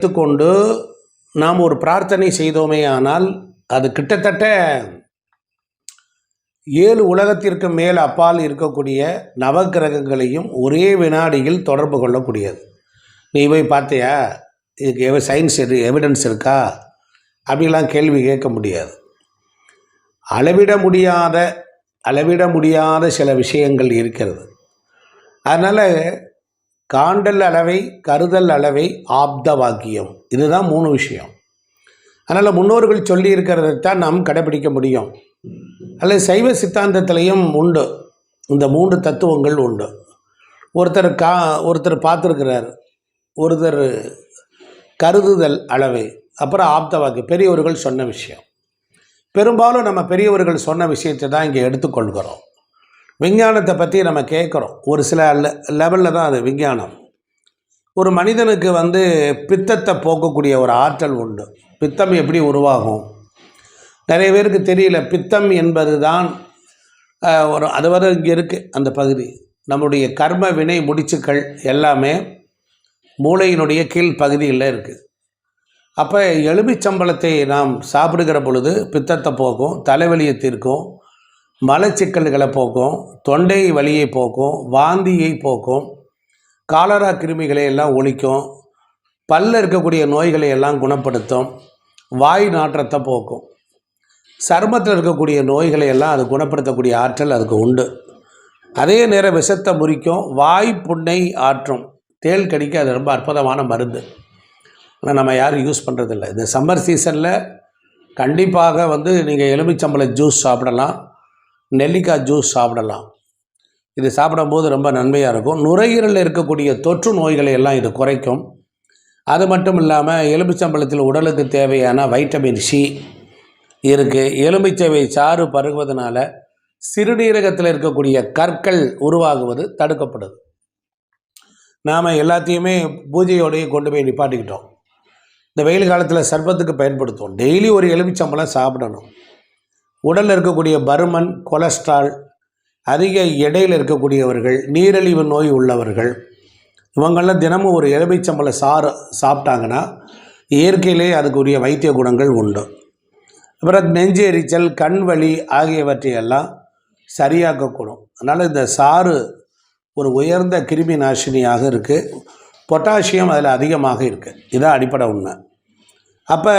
எடுத்துக்கொண்டு நாம் ஒரு பிரார்த்தனை செய்தோமே ஆனால் அது கிட்டத்தட்ட 7 உலகத்திற்கு மேல் அப்பால் இருக்கக்கூடிய நவக்கிரகங்களையும் ஒரே வினாடியில் தொடர்பு கொள்ளக்கூடியது. நீ போய் பார்த்தியா, இதுக்கு சயின்ஸ் எவிடன்ஸ் இருக்கா அப்படிலாம் கேள்வி கேட்க முடியாது. அளவிட முடியாத சில விஷயங்கள் இருக்கிறது. அதனால் காண்டல் அளவை, கருதல் அளவை, ஆப்த வாக்கியம், இதுதான் 3 விஷயம். அதனால் முன்னோர்கள் சொல்லி இருக்கிறதைத்தான் நாம் கடைபிடிக்க முடியும். அல்லது சைவ சித்தாந்தத்திலையும் உண்டு, இந்த 3 தத்துவங்கள் உண்டு. ஒருத்தர் பார்த்துருக்கிறார், ஒருத்தர் கருதுதல் அளவை, அப்புறம் ஆப்த வாக்கியம், பெரியவர்கள் சொன்ன விஷயம். பெரும்பாலும் நம்ம பெரியவர்கள் சொன்ன விஷயத்தை தான் இங்கே எடுத்துக்கொள்கிறோம். விஞ்ஞானத்தை பற்றி நம்ம கேட்குறோம், ஒரு சில லெவலில் தான் அது விஞ்ஞானம். ஒரு மனிதனுக்கு பித்தத்தை போக்கக்கூடிய ஒரு ஆற்றல் உண்டு. பித்தம் எப்படி உருவாகும் நிறைய பேருக்கு தெரியல. பித்தம் என்பது தான் அது இங்கே இருக்குது. அந்த பகுதி நம்முடைய கர்ம வினை முடிச்சுக்கள் எல்லாமே மூளையினுடைய கீழ் பகுதியில் இருக்குது. அப்போ எலுமிச்சம்பழத்தை நாம் சாப்பிடுகிற பொழுது பித்தத்தை போக்கும், தலைவலியை தீர்க்கும், மலச்சிக்கல்களை போக்கும், தொண்டை வலியை போக்கும், வாந்தியை போக்கும், காலரா கிருமிகளை எல்லாம் ஒழிக்கும், பல்ல இருக்கக்கூடிய நோய்களை எல்லாம் குணப்படுத்தும், வாய் நாற்றத்தை போக்கும், சருமத்தில் இருக்கக்கூடிய நோய்களை எல்லாம் அது குணப்படுத்தக்கூடிய ஆற்றல் அதுக்கு உண்டு. அதே நேரம் விஷத்தை முறிக்கும், வாய் புண்ணை ஆற்றும், தேள் கடிக்க அது ரொம்ப அற்புதமான மருந்து. ஆனால் நம்ம யாரும் யூஸ் பண்ணுறதில்ல. இந்த சம்மர் சீசனில் கண்டிப்பாக நீங்கள் எலுமிச்சம்பழ ஜூஸ் சாப்பிடலாம், நெல்லிக்காய் ஜூஸ் சாப்பிடலாம். இது சாப்பிடும்போது ரொம்ப நன்மையாக இருக்கும். நுரையீரலில் இருக்கக்கூடிய தொற்று நோய்களை எல்லாம் இது குறைக்கும். அது மட்டும் இல்லாமல் எலுமிச்சம்பழத்தில் உடலுக்கு தேவையான வைட்டமின் சி இருக்குது. எலுமிச்சை சாறு பருகுவதனால சிறுநீரகத்தில் இருக்கக்கூடிய கற்கள் உருவாகுவது தடுக்கப்படுது. நாம் எல்லாத்தையுமே பூஜையோடையே கொண்டு போய் நிப்பாட்டிக்கிட்டோம். இந்த வெயில் காலத்தில் சர்பத்துக்கு பயன்படுத்துவோம். டெய்லி ஒரு எலுமிச்சம்பழம் சாப்பிடணும். உடலில் இருக்கக்கூடிய பருமன், கொலஸ்ட்ரால், அதிக எடையில் இருக்கக்கூடியவர்கள், நீரிழிவு நோய் உள்ளவர்கள், இவங்கெல்லாம் தினமும் ஒரு எலுமிச்சம்பழ சாறு சாப்பிட்டாங்கன்னா இயற்கையிலே அதுக்குரிய வைத்திய குணங்கள் உண்டு. அப்புறம் நெஞ்சு எரிச்சல், கண் வலி ஆகியவற்றையெல்லாம் சரியாக்கக்கூடும். அதனால் இந்த சாறு ஒரு உயர்ந்த கிருமி நாசினியாக இருக்குது. பொட்டாசியம் அதில் அதிகமாக இருக்குது. இதான் அடிப்படை உண்மை. அப்போ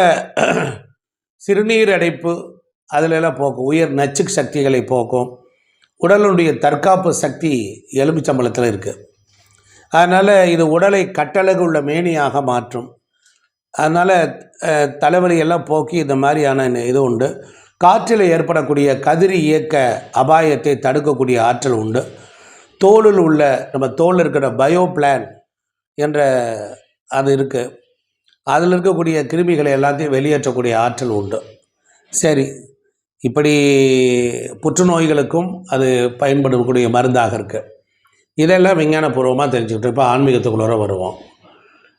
சிறுநீர் அடைப்பு அதிலெல்லாம் போக்கும், உயர் நச்சு சக்திகளை போக்கும், உடலுடைய தற்காப்பு சக்தி எலுமிச்சம்பழத்தில் இருக்குது. அதனால் இது உடலை கட்டழகு உள்ள மேனியாக மாற்றும். அதனால் தலைவலியெல்லாம் போக்கி இந்த மாதிரியான இது உண்டு. காற்றில் ஏற்படக்கூடிய கதிரி இயக்க அபாயத்தை தடுக்கக்கூடிய ஆற்றல் உண்டு. தோலில் உள்ள நம்ம தோலில் இருக்கிற பயோபிளான் என்ற அது இருக்குது, அதில் இருக்கக்கூடிய கிருமிகளை எல்லாத்தையும் வெளியேற்றக்கூடிய ஆற்றல் உண்டு. சரி, இப்படி புற்றுநோய்களுக்கும் அது பயன்படக்கூடிய மருந்தாக இருக்குது. இதெல்லாம் விஞ்ஞானபூர்வமாக தெரிஞ்சுக்கிட்டு இப்போ ஆன்மீகத்துக்குள்ளே வருவோம்.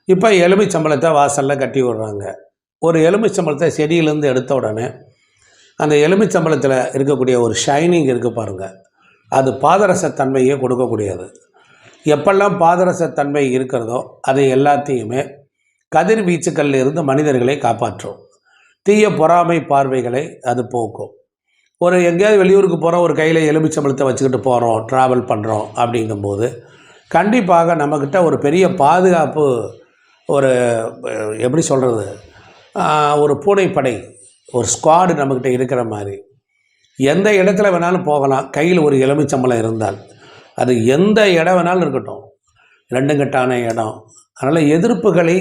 இப்போ எலுமிச்சம்பழத்தை வாசலில் கட்டி விடுறாங்க. ஒரு எலுமிச்சம்பழத்தை செடியிலேருந்து எடுத்த உடனே அந்த எலுமிச்சம்பழத்தில் இருக்கக்கூடிய ஒரு ஷைனிங் இருக்குது பாருங்கள், அது பாதரசத்தன்மையை கொடுக்கக்கூடியது. எப்பெல்லாம் பாதரசத்தன்மை இருக்கிறதோ அதை எல்லாத்தையுமே கதிர்வீச்சுக்களில் இருந்து மனிதர்களை காப்பாற்றும். தீய பொறாமை பார்வைகளை அது போக்கும். ஒரு எங்கேயாவது வெளியூருக்கு போகிறோம், ஒரு கையில் எலுமிச்சம்பழத்தை வச்சுக்கிட்டு போகிறோம், ட்ராவல் பண்ணுறோம் அப்படிங்கும்போது கண்டிப்பாக நம்மக்கிட்ட ஒரு பெரிய பாதுகாப்பு, ஒரு எப்படி சொல்கிறது, ஒரு பூனைப்படை, ஒரு ஸ்குவாடு நம்மக்கிட்ட இருக்கிற மாதிரி. எந்த இடத்துல வேணாலும் போகலாம் கையில் ஒரு எலுமிச்சம்பழம் இருந்தால். அது எந்த இடம் வேணாலும் இருக்கட்டும், 2 கட்டான இடம். அதனால் எதிர்ப்புகளை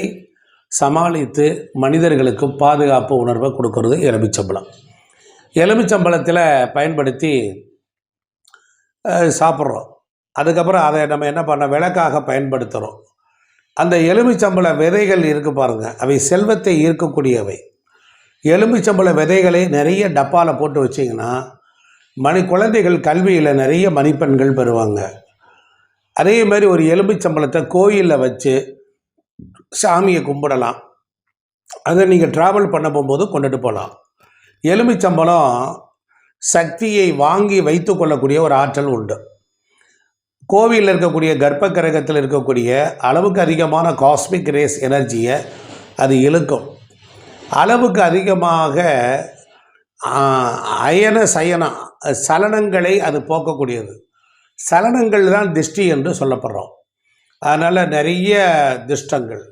சமாளித்து மனிதர்களுக்கு பாதுகாப்பு உணர்வை கொடுக்கறது எலுமிச்சம்பழம். எலுமிச்சம்பழத்தில் பயன்படுத்தி சாப்பிட்றோம். அதுக்கப்புறம் அதை நம்ம என்ன பண்ணோம், விளக்காக பயன்படுத்துகிறோம். அந்த எலுமிச்சம்பழ விதைகள் இருக்குது பாருங்கள், அவை செல்வத்தை ஈர்க்கக்கூடியவை. எலுமிச்சம்பழ விதைகளை நிறைய டப்பாவில் போட்டு வச்சிங்கன்னா குழந்தைகள் கல்வியில் நிறைய மதிப்பெண்கள் பெறுவாங்க. அதே மாதிரி ஒரு எலுமிச்சம்பழத்தை கோயிலில் வச்சு சாமியை கும்பிடலாம். அதை நீங்கள் ட்ராவல் பண்ண போகும்போது கொண்டுட்டு போகலாம். எலுமிச்சம்பழம் சக்தியை வாங்கி வைத்து கொள்ளக்கூடிய ஒரு ஆற்றல் உண்டு. கோவிலில் இருக்கக்கூடிய கர்ப்ப கிரகத்தில் இருக்கக்கூடிய அளவுக்கு அதிகமான காஸ்மிக் ரேஸ் எனர்ஜியை அது இழுக்கும். அளவுக்கு அதிகமாக அயன சயன சலனங்களை அது போக்கக்கூடியது. சலனங்கள் தான் திஷ்டி என்று சொல்லப்படுறோம். அதனால் நிறைய திஷ்டங்கள்,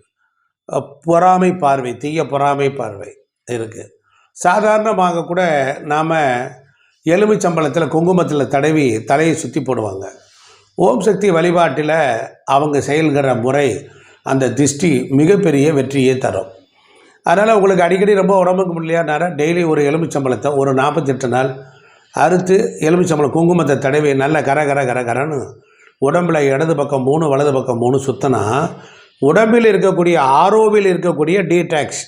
பொறாமை பார்வை, தீய பொறாமை பார்வை இருக்குது. சாதாரணமாக கூட நாம் எலுமிச்சம்பழத்தில் குங்குமத்தில் தடவி தலையை சுற்றி போடுவாங்க. ஓம் சக்தி வழிபாட்டில் அவங்க செயல்கிற முறை அந்த திஷ்டி மிகப்பெரிய வெற்றியை தரும். அதனால் உங்களுக்கு அடிக்கடி ரொம்ப உடம்புக்கு முடியலையா டெய்லி ஒரு எலுமிச்சம்பழத்தை ஒரு 48 நாள் அறுத்து எலுமிச்சம்பழம் குங்குமத்தை தடவி நல்ல கரன்னு உடம்பில் இடது பக்கம் 3 வலது பக்கம் 3 சுத்தினா உடம்பில் இருக்கக்கூடிய ஆரோவில் இருக்கக்கூடிய டீடாக்ஸ்,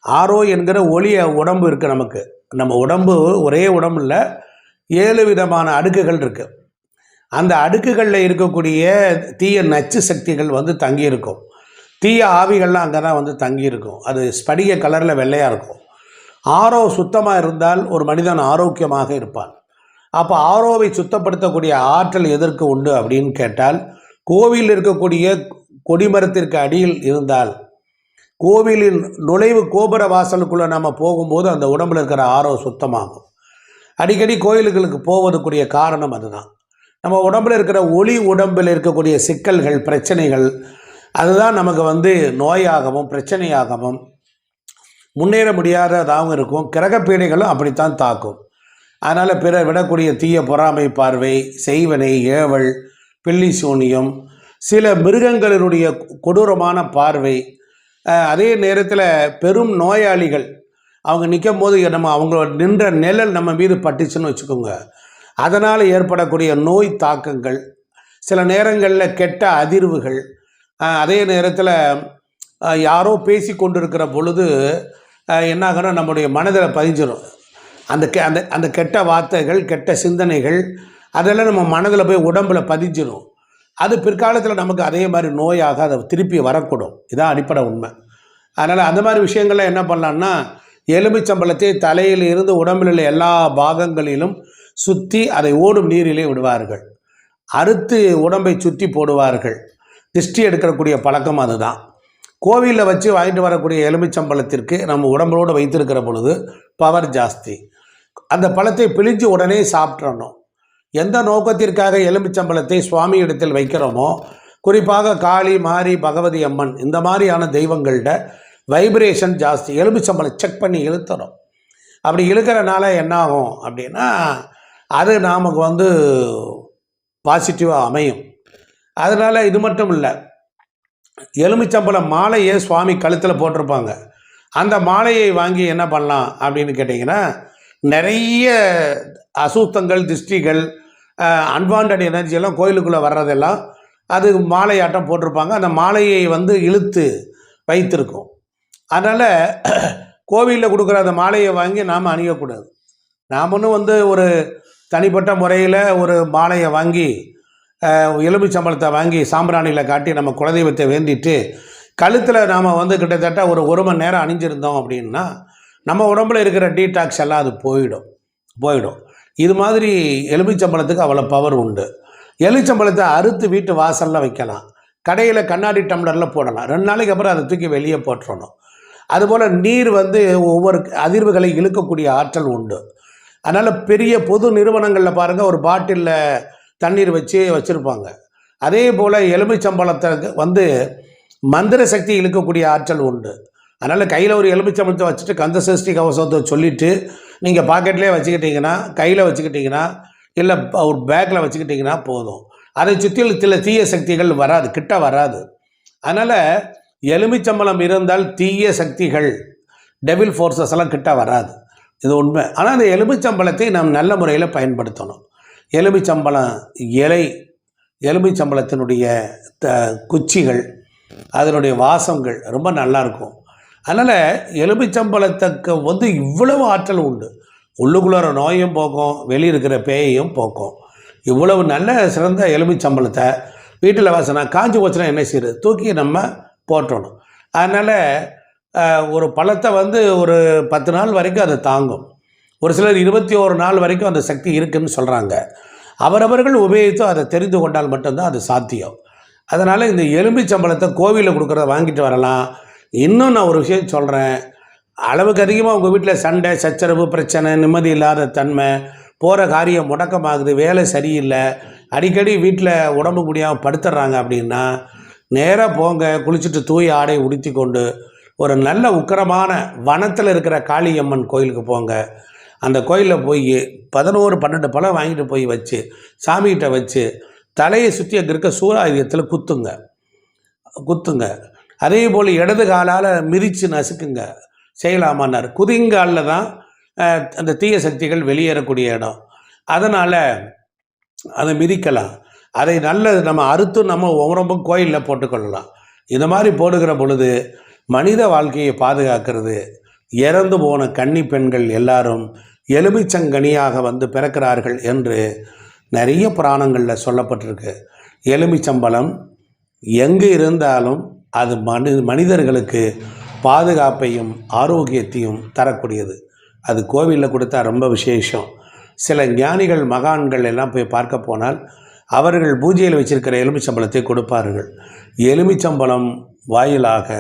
ஆரோ என்கிற ஒளிய உடம்பு இருக்குது நமக்கு. நம்ம உடம்பு ஒரே உடம்பு இல்லை, 7 விதமான அடுக்குகள் இருக்குது. அந்த அடுக்குகளில் இருக்கக்கூடிய தீய நச்சு சக்திகள் வந்து தங்கியிருக்கும். தீய ஆவிகள்லாம் அங்கே தான் வந்து தங்கியிருக்கும். அது ஸ்படிக கலரில் வெள்ளையாக இருக்கும். ஆரோ சுத்தமாக இருந்தால் ஒரு மனிதன் ஆரோக்கியமாக இருப்பான். அப்போ ஆரோவை சுத்தப்படுத்தக்கூடிய ஆற்றல் எதற்கு உண்டு அப்படின்னு கேட்டால், கோவிலில் இருக்கக்கூடிய கொடிமரத்திற்கு அடியில் இருந்தால், கோவிலின் நுழைவு கோபுர வாசலுக்குள்ளே நம்ம போகும்போது அந்த உடம்பில் இருக்கிற ஆரோ சுத்தமாகும். அடிக்கடி கோயில்களுக்கு போவதுக்குரிய காரணம் அதுதான். நம்ம உடம்பில் இருக்கிற ஒளி உடம்பில் இருக்கக்கூடிய சிக்கல்கள், பிரச்சனைகள், அதுதான் நமக்கு வந்து நோயாகவும் பிரச்சனையாகவும் முன்னேற முடியாததாகவும் இருக்கும். கிரகப்பீடைகளும் அப்படித்தான் தாக்கும். அதனால் பிற விடக்கூடிய தீய பொறாமை பார்வை, செய்வனை, ஏவல், பில்லி சூனியம், சில மிருகங்களினுடைய கொடூரமான பார்வை, அதே நேரத்தில் பெரும் நோயாளிகள் அவங்க நிற்கும் போது நம்ம அவங்களோட நின்ற நிழல் நம்ம மீது பட்டுச்சுன்னு வச்சுக்கோங்க, அதனால் ஏற்படக்கூடிய நோய் தாக்கங்கள், சில நேரங்களில் கெட்ட அதிர்வுகள், அதே நேரத்தில் யாரோ பேசி கொண்டிருக்கிற பொழுது என்ன ஆகுனா நம்முடைய மனதில் பதிஞ்சிடும். அந்த அந்த கெட்ட வார்த்தைகள், கெட்ட சிந்தனைகள் அதெல்லாம் நம்ம மனதில் போய் உடம்பில் பதிஞ்சிடும். அது பிற்காலத்தில் நமக்கு அதே மாதிரி நோயாக அதை திருப்பி வரக்கூடும். இதான் அடிப்படை உண்மை. அதனால் அந்த மாதிரி விஷயங்கள்லாம் என்ன பண்ணலான்னா, எலுமிச்சம்பழத்தை தலையில் இருந்து உடம்பில் உள்ள எல்லா பாகங்களிலும் சுற்றி அதை ஓடும் நீரிலே விடுவார்கள். அறுத்து உடம்பை சுற்றி போடுவார்கள். திஷ்டி எடுக்கக்கூடிய பழக்கம் அதுதான். கோவிலில் வச்சு வாங்கிட்டு வரக்கூடிய எலுமிச்சம்பழத்திற்கு நம்ம உடம்போடு வைத்திருக்கிற பொழுது பவர் ஜாஸ்தி. அந்த பழத்தை பிழிஞ்சு உடனே சாப்பிட்றணும். எந்த நோக்கத்திற்காக எலுமிச்சம்பழத்தை சுவாமி இடத்தில் வைக்கிறோமோ, குறிப்பாக காளி, மாரி, பகவதி அம்மன் இந்த மாதிரியான தெய்வங்கள்ட வைப்ரேஷன் ஜாஸ்தி. எலுமிச்சம்பழம் செக் பண்ணி இழுத்துறோம். அப்படி இழுக்கிறனால என்ன ஆகும் அப்படின்னா, அது நமக்கு வந்து பாசிட்டிவாக அமையும். அதனால் இது மட்டும் இல்லை, எலுமிச்சம்பழம் மாலையை சுவாமி கழுத்தில் போட்டிருப்பாங்க. அந்த மாலையை வாங்கி என்ன பண்ணலாம் அப்படின்னு கேட்டிங்கன்னா, நிறைய அசுத்தங்கள், திஷ்டிகள், அன்வான்ட் எனர்ஜியெல்லாம் கோயிலுக்குள்ளே வர்றதெல்லாம் அது மாலையாட்டம் போட்டிருப்பாங்க. அந்த மாலையை வந்து இழுத்து வைத்திருக்கும். அதனால் கோவிலில் கொடுக்குற அந்த மாலையை வாங்கி நாம் அணியக்கூடாது. நாம் ஒன்றும் வந்து ஒரு தனிப்பட்ட முறையில் ஒரு மாலையை வாங்கி எலுமிச்சம்பழத்தை வாங்கி சாம்பிராணியில் காட்டி நம்ம குலதெய்வத்தை வேண்டிட்டு கழுத்தில் நாம் வந்து கிட்டத்தட்ட ஒரு மணி நேரம் அணிஞ்சிருந்தோம் அப்படின்னா நம்ம உடம்புல இருக்கிற டீடாக்ஸ் எல்லாம் அது போயிடும். இது மாதிரி எலுமிச்சம்பழத்துக்கு அவ்வளோ பவர் உண்டு. எலுமிச்சம்பழத்தை அறுத்து வீட்டு வாசலில் வைக்கலாம். கடையில் கண்ணாடி டம்ளரில் போடலாம். 2 நாளைக்கு அப்புறம் அதை தூக்கி வெளியே போட்டுறணும். அதுபோல் நீர் வந்து ஒவ்வொரு அதிர்வுகளை இழுக்கக்கூடிய ஆற்றல் உண்டு. அதனால் பெரிய பொது நிறுவனங்களில் பாருங்கள், ஒரு பாட்டிலில் தண்ணீர் வச்சுருப்பாங்க. அதே போல் எலுமிச்சம்பழத்தை வந்து மந்திர சக்தி இழுக்கக்கூடிய ஆற்றல் உண்டு. அதனால் கையில் ஒரு எலுமிச்சம்பழத்தை வச்சுட்டு கந்த சஷ்டி கவசத்தை சொல்லிவிட்டு நீங்கள் பாக்கெட்லேயே வச்சுக்கிட்டிங்கன்னா, கையில் வச்சுக்கிட்டிங்கன்னா, இல்லை ஒரு பேக்கில் வச்சுக்கிட்டிங்கன்னா போதும். அதை சுற்றி சில தீய சக்திகள் கிட்ட வராது. அதனால் எலுமிச்சம்பழம் இருந்தால் தீய சக்திகள், டெவில் ஃபோர்ஸஸ் எல்லாம் கிட்ட வராது. இது உண்மை. ஆனால் அந்த எலுமிச்சம்பழத்தை நாம் நல்ல முறையில் பயன்படுத்தணும். எலுமிச்சம்பழம் இலை, எலுமிச்சம்பழத்தினுடைய குச்சிகள், அதனுடைய வாசங்கள் ரொம்ப நல்லாயிருக்கும். அதனால் எலுமிச்சம்பழத்துக்கு வந்து இவ்வளவு ஆற்றல் உண்டு. உள்ளுக்குள்ளார நோயும் போக்கும், வெளியே இருக்கிற பேயையும் போக்கும். இவ்வளவு நல்ல சிறந்த எலுமிச்சம்பழத்தை வீட்டில் வாசனை காஞ்சி போச்சுன்னா என்ன செய்யுது, தூக்கி நம்ம போட்டணும். அதனால் ஒரு பழத்தை வந்து ஒரு 10 நாள் வரைக்கும் அதை தாங்கும். ஒரு சிலர் 21 நாள் வரைக்கும் அந்த சக்தி இருக்குதுன்னு சொல்கிறாங்க. அவரவர்கள் உபயோகித்து அதை தெரிந்து கொண்டால் மட்டும்தான் அது சாத்தியம். அதனால் இந்த எலுமிச்சம்பழத்தை கோவிலில் கொடுக்குறத வாங்கிட்டு வரலாம். இன்னும் நான் ஒரு விஷயம் சொல்கிறேன். அளவுக்கு அதிகமாக உங்கள் வீட்டில் சண்டை சச்சரவு பிரச்சனை நிம்மதி இல்லாத தன்மை போகிற காரியம் முடக்கமாகுது வேலை சரியில்லை அடிக்கடி வீட்டில் உடம்பு முடியாமல் படுத்துடுறாங்க அப்படின்னா நேராக போங்க குளிச்சுட்டு தூய் ஆடை உடுத்தி கொண்டு ஒரு நல்ல உக்கிரமான வனத்தில் இருக்கிற காளியம்மன் கோயிலுக்கு போங்க. அந்த கோயிலில் போய் 11-12 பழம் வாங்கிட்டு போய் வச்சு சாமிகிட்ட வச்சு தலையை சுற்றி அங்கே இருக்க சூறாயுதத்தில் குத்துங்க. அதே போல் இடது காலால் மிதித்து நசுக்குங்க. செய்யலாமான்னார். குதிங்காலில் தான் அந்த தீய சக்திகள் வெளியேறக்கூடிய இடம். அதனால் அதை மிதிக்கலாம். அதை நம்ம அறுத்து நம்ம ரொம்ப கோயிலில் போட்டுக்கொள்ளலாம். இந்த மாதிரி போடுகிற பொழுது மனித வாழ்க்கையை பாதுகாக்கிறது. இறந்து போன கன்னி பெண்கள் எல்லாரும் எலுமிச்சங்கனியாக வந்து பிறக்கிறார்கள் என்று நிறைய புராணங்களில் சொல்லப்பட்டிருக்கு. எலுமிச்சம்பழம் எங்கு இருந்தாலும் அது மனிதர்களுக்கு பாதுகாப்பையும் ஆரோக்கியத்தையும் தரக்கூடியது. அது கோவிலில் கொடுத்தா ரொம்ப விசேஷம். சில ஞானிகள் மகான்கள் எல்லாம் போய் பார்க்க போனால் அவர்கள் பூஜையில் வச்சிருக்கிற எலுமிச்சம்பழத்தை கொடுப்பார்கள். எலுமிச்சம்பழம் வாயிலாக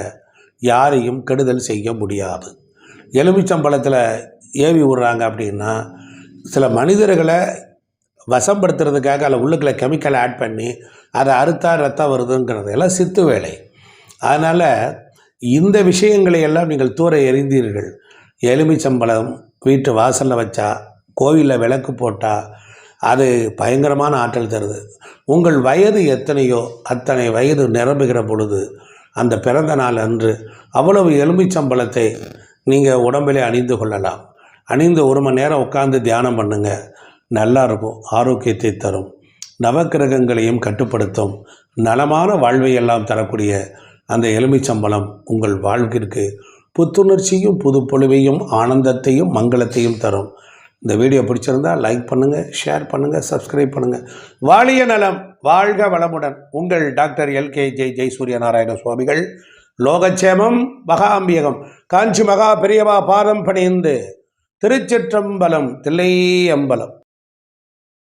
யாரையும் கெடுதல் செய்ய முடியாது. எலுமிச்சம்பழத்தில் ஏவி விடுறாங்க அப்படின்னா சில மனிதர்களை வசப்படுத்துறதுக்காக அதில் உள்ளுக்குள்ள கெமிக்கலை ஆட் பண்ணி அதை அறுத்தா ரத்தம் வருதுங்கிறது எல்லாம் சித்து வேலை. அதனால் இந்த விஷயங்களை எல்லாம் நீங்கள் தூர எறிந்தீர்கள். எலுமிச்சம்பழம் வீட்டு வாசலில் வச்சா கோவிலில் விளக்கு போட்டால் அது பயங்கரமான ஆற்றல் தருது. உங்கள் வயது எத்தனையோ அத்தனை வயது நிரம்புகிற பொழுது அந்த பிறந்த நாள் அன்று அவ்வளவு எலுமிச்சம்பழத்தை நீங்கள் உடம்பிலே அணிந்து கொள்ளலாம். அணிந்து 1 மணி நேரம் உட்கார்ந்து தியானம் பண்ணுங்கள். நல்லாயிருக்கும். ஆரோக்கியத்தை தரும். நவக்கிரகங்களையும் கட்டுப்படுத்தும். நலமான வாழ்வை எல்லாம் தரக்கூடிய அந்த எலுமிச்சம்பழம் உங்கள் வாழ்விற்கு புத்துணர்ச்சியும் புதுப்பொழிவையும் ஆனந்தத்தையும் மங்களத்தையும் தரும். இந்த வீடியோ பிடிச்சிருந்தா லைக் பண்ணுங்கள், ஷேர் பண்ணுங்கள், சப்ஸ்கிரைப் பண்ணுங்கள். வாழிய நலம் வாழ்க வளமுடன். உங்கள் டாக்டர் LKJ ஜெயசூரிய நாராயண சுவாமிகள். லோகச்சேமம் மகாம்பியகம். காஞ்சி மகா பெரியவா பாதம் பணிந்து. திருச்சிற்றம்பலம் தில்லையம்பலம்.